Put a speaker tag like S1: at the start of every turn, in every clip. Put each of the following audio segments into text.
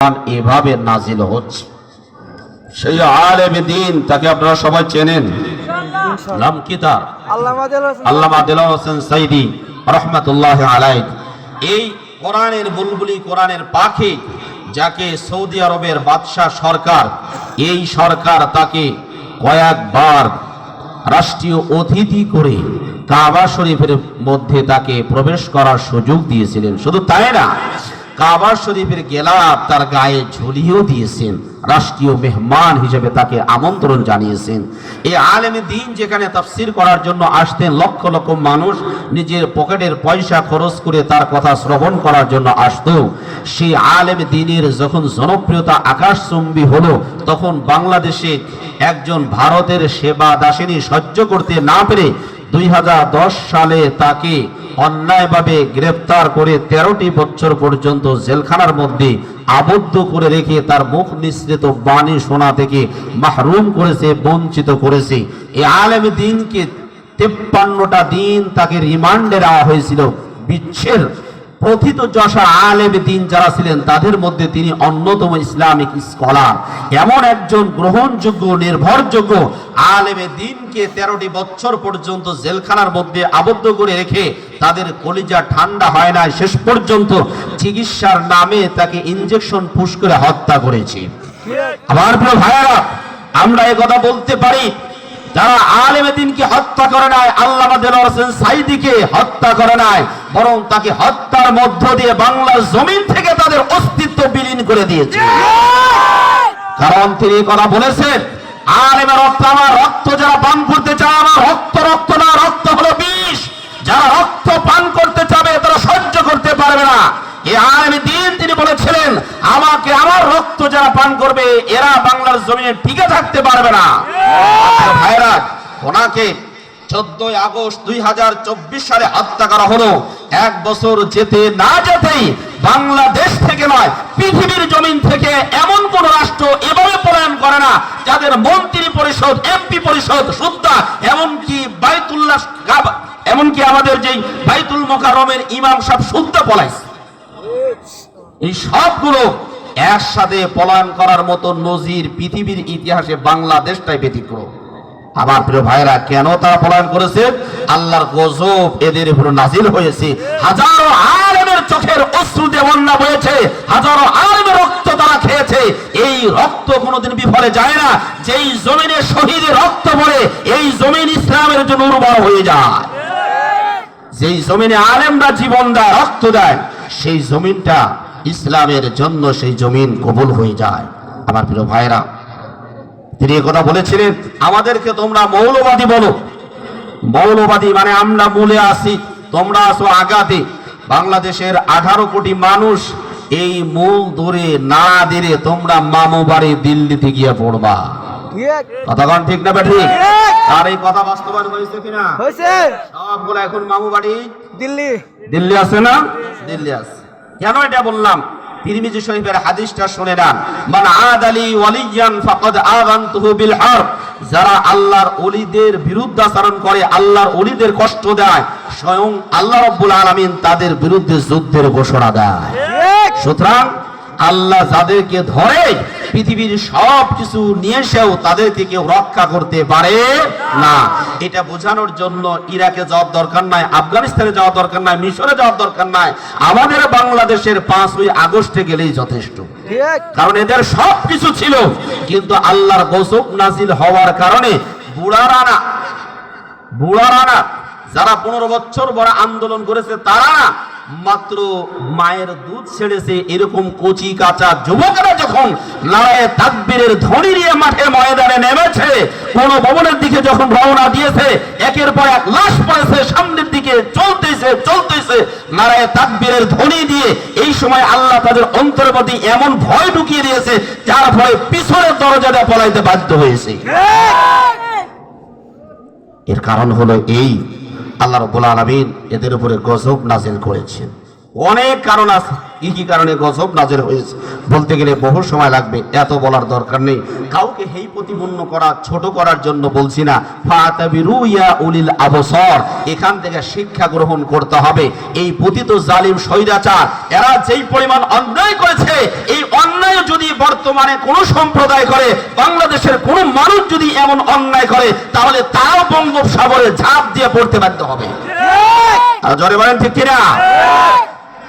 S1: এভাবে নাজিল হচ্ছে। সেই আলেম দ্বীন তাকে আপনারা সবাই চেনেন, নাম কি তার? আল্লামা দেলাওয়ার হোসেন সাইদি রাহমাতুল্লাহি আলাইহি। এই কোরআনের বুলবুলি, কোরআনের পাখি, যাকে সৌদি আরবের বাদশাহ সরকার, এই সরকার তাকে কয়েকবার রাষ্ট্রীয় অতিথি করে কাবা শরীফের মধ্যে তাকে প্রবেশ করার সুযোগ দিয়েছিলেন। শুধু তাই না, কাবা শরীফের গেলাপ তার গায়ে ঝুলিয়েও দিয়েছেন, রাষ্ট্রীয় মেহমান হিসেবে তাকে আমন্ত্রণ জানিয়েছেন। এই আলেমে দ্বীন যেখানে তাফসীর করার জন্য আসতেন, লক্ষ লক্ষ মানুষ নিজের পকেটের পয়সা খরচ করে তার কথা শ্রবণ করার জন্য আসতো। সেই আলেমে দ্বীনের যখন জনপ্রিয়তা আকাশচুম্বী হলো, তখন বাংলাদেশে একজন ভারতের সেবা দাসিনী সহ্য করতে না পেরে 2010 সালে তাকে অন্যায়ভাবে গ্রেফতার করে 13টি বছর পর্যন্ত জেলখানার মধ্যে আবদ্ধ করে রেখে তার মুখ নিঃসৃত বাণী শোনা থেকে মাহরুম করেছে, বঞ্চিত করেছে। এই আলেমে দ্বীনকে 53টা দিন তাকে রিমান্ডে নেওয়া হয়েছিল। বিশ্বের প্রথিত যশা আলেমে দ্বীন যারা ছিলেন, তাদের মধ্যে তিনি অন্যতম ইসলামিক স্কলার। এমন একজন গ্রহণযোগ্য, নির্ভরযোগ্য আলেমে দ্বীনকে 13টি বছর পর্যন্ত জেলখানার মধ্যে আবদ্ধ করে রেখে তাদের কলিজা ঠান্ডা হয় না, শেষ পর্যন্ত চিকিৎসার নামে তাকে ইনজেকশন পুশ করে হত্যা করেছে। আমার প্রিয় ভাইয়েরা, আমরা এই কথা বলতে পারি, যারা আলেমে দ্বীনকে হত্যা করে নাই, আল্লামা দেলাওয়ার হোসেন সাইদিকে হত্যা করে নাই, বরং তাকে হত্যার মধ্য দিয়ে বাংলার জমিন থেকে তাদের অস্তিত্ব বিলীন করে দিয়েছে। কারণ তিনি কথা বলেছেন, আলেমের রক্ত আমার রক্ত, যারা পান করতে চায় আমার রক্ত, রক্ত না, রক্ত হলো বিষ। যারা রক্ত পান করতে চাবে তারা সহ্য করতে পারবে না। এই আলেমে দ্বীন তিনি বলেছিলেন, আমাকে আমার রক্ত যারা পান করবে এরা বাংলার জমিনে টিকে থাকতে পারবে না। ভাইরা, ওনাকে 14 আগস্ট 2024 সালে হত্যা করা হলো। 1 বছর যেতে না যেতেই বাংলাদেশ থেকে নয়, পৃথিবীর জমিন থেকে এমন কোন রাষ্ট্র এভাবে পলায়ন করে না যাদের মন্ত্রী পরিষদ, এমপি পরিষদ, সুদ্ধা, এমনকি বাইতুল্লাহ, এমনকি আমাদের যেই বাইতুল মোকাররমের ইমাম সাহেব সুদ্ধা পলাইছে। এই সবগুলো একসাথে পলায়ন করার মতো নজির পৃথিবীর ইতিহাসে বাংলাদেশটাই ব্যতিক্রম। আমার প্রিয় ভাইরা, কেন তারা পলায়ন করেছে? আল্লাহর গজব এদের উপর নাজিল হয়েছে। হাজারো আলেমের চোখের অশ্রু দিয়ে বন্যা বয়েছে, হাজারো আলেমের রক্ত তারা খেয়েছে। এই রক্ত কোনোদিন বিফলে যায় না। যেই জমিনে শহীদের রক্ত পড়ে, এই জমিন ইসলামের জন্য উর্বর হয়ে যায়। যেই জমিনে আলেমরা জীবন দেয়, রক্ত দেয়, সেই জমিনটা ইসলামের জন্য সেই জমিন কবুল হয়ে যায়। আমার প্রিয় ভাইরা, তিনি কথা বলেছিলেন, আমাদেরকে তোমরা মৌলবাদী বলো। মৌলবাদী মানে আমরা মূলে আসি, তোমরা আসো আগাতে। বাংলাদেশের 18 কোটি মানুষ এই মূল ধরে না দিলে তোমরা মামু বাড়ি দিল্লিতে গিয়ে পড়বা। কথাগণ ঠিক না বেঠি? আর এই কথা বাস্তবায়ন হয়েছে কিনা? হয়েছে। সবগুলো এখন মামু বাড়ি দিল্লি আছে না? দিল্লি আছে। কেন এটা বললাম? তিরমিজি শরীফের হাদিসটা শুনে নেন, মান আদালি ওয়ালিয়ান ফাকাদ আযানতুহু বিল হারব। যারা আল্লাহর ওলিদের বিরুদ্ধাচরণ করে, আল্লাহর ওলিদের কষ্ট দেয়, স্বয়ং আল্লাহ রাব্বুল আলামিন তাদের বিরুদ্ধে যুদ্ধের ঘোষণা দেয়। সুতরাং আল্লাহ যাদেরকে ধরে পৃথিবীর সব কিছু নিয়ে এসেও তাদেরকে কেউ রক্ষা করতে পারে না। এটা বোঝানোর জন্য ইরাকে যাওয়ার দরকার নাই, আফগানিস্তানে যাওয়ার দরকার নাই, মিশরে যাওয়ার দরকার নাই। আমাদের বাংলাদেশের 5ই আগস্টে গেলেই যথেষ্ট। কারণ এদের সব কিছু ছিল, কিন্তু আল্লাহর গজব নাজিল হওয়ার কারণে বুড়ারা না, যারা 15 বছর বড় আন্দোলন করেছে তারা মাত্র মায়ের দুধ ছেড়েছে এরকম কচি কাঁচা যুবকেরা যখন নারায়ে তাকবীরের ধ্বনি নিয়ে মাঠে ময়দানে নেমেছে, কোন ভবনের দিকে যখন রওনা দিয়েছে, একের পর এক লাশ পড়েছে, সামনের দিকে চলতেছে নারায়ে তাকবীরের ধ্বনি দিয়ে। এই সময় আল্লাহ তাদের অন্তরের প্রতি এমন ভয় ঢুকিয়ে দিয়েছে, যার ফলে পিছনের দরজা দিয়ে পলাইতে বাধ্য হয়েছে। এর কারণ হলো এই, আল্লাহ রাব্বুল আলামিন এদের উপরে গজব নাজিল করেছেন। অনেক কারণ আছে, কি কারণে গজব নাজিল হয়েছে বলতে গেলে বহু সময় লাগবে, এত বলার দরকার নেই। কাউকে হেই প্রতিপন্ন করা, ছোট করার জন্য বলছি না। ফাতাবিরু ইয়া উলিল আবসার, এখান থেকে শিক্ষা গ্রহণ করতে হবে। এই পতিত জালিম স্বৈরাচার এরা যেই পরিমাণ অন্যায় করেছে, এই অন্যায় যদি বর্তমানে কোন সম্প্রদায় করে, বাংলাদেশের কোন মানুষ যদি এমন অন্যায় করে, তাহলে তারাও বঙ্গোপসাগরে ঝাঁপ দিয়ে পড়তে বাধ্য হবে। আর জোরে বলেন ঠিক কিনা?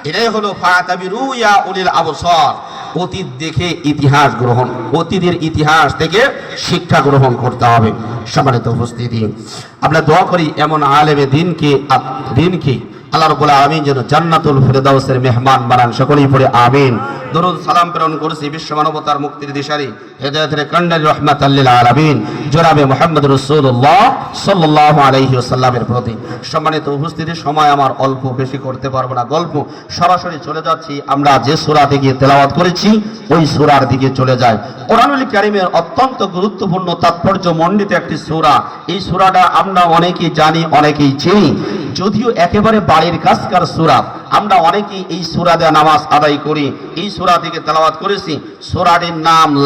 S1: এটাই হলো ফাতাবিরু ইয়া উলিল আবসার, অতীত দেখে ইতিহাস গ্রহণ, অতীতের ইতিহাস থেকে শিক্ষা গ্রহণ করতে হবে। সম্মানিত উপস্থিতি, আমরা দোয়া করি এমন আলেমে দিনকে আল্লাহ রাব্বুল আলামিন যেন জান্নাতুল ফিরদাউসের মেহমান বানান। সকলেই পড়ে আমিন। দরুদ সালাম প্রেরণ করেছি বিশ্ব মানবতার মুক্তির দিশারি হেদায়েতের কান্ডারি রাহমাতাল লিল আলামিন জনাবে মুহাম্মদ রাসূলুল্লাহ সাল্লাল্লাহু আলাইহি ওয়াসাল্লামের প্রতি। সম্মানিত উপস্থিতি, সময় আমার অল্প, বেশি করতে পারবো না গল্প, সরাসরি চলে যাচ্ছি। আমরা যে সূরা থেকে তেলাওয়াত করেছি ওই সূরার দিকে চলে যাই। কোরআনুল কারীমের অত্যন্ত গুরুত্বপূর্ণ তাৎপর্যমণ্ডিত একটি সূরা। এই সূরাটা আমরা অনেকেই জানি, অনেকেই চিনি, যদিও একেবারে বাড়ির কাজকার সূরা। আমরা অনেকেই এই সূরা দিয়ে নামাজ আদায় করি, এই সূরা থেকে তেলাওয়াত করেছি। সূরাটির নাম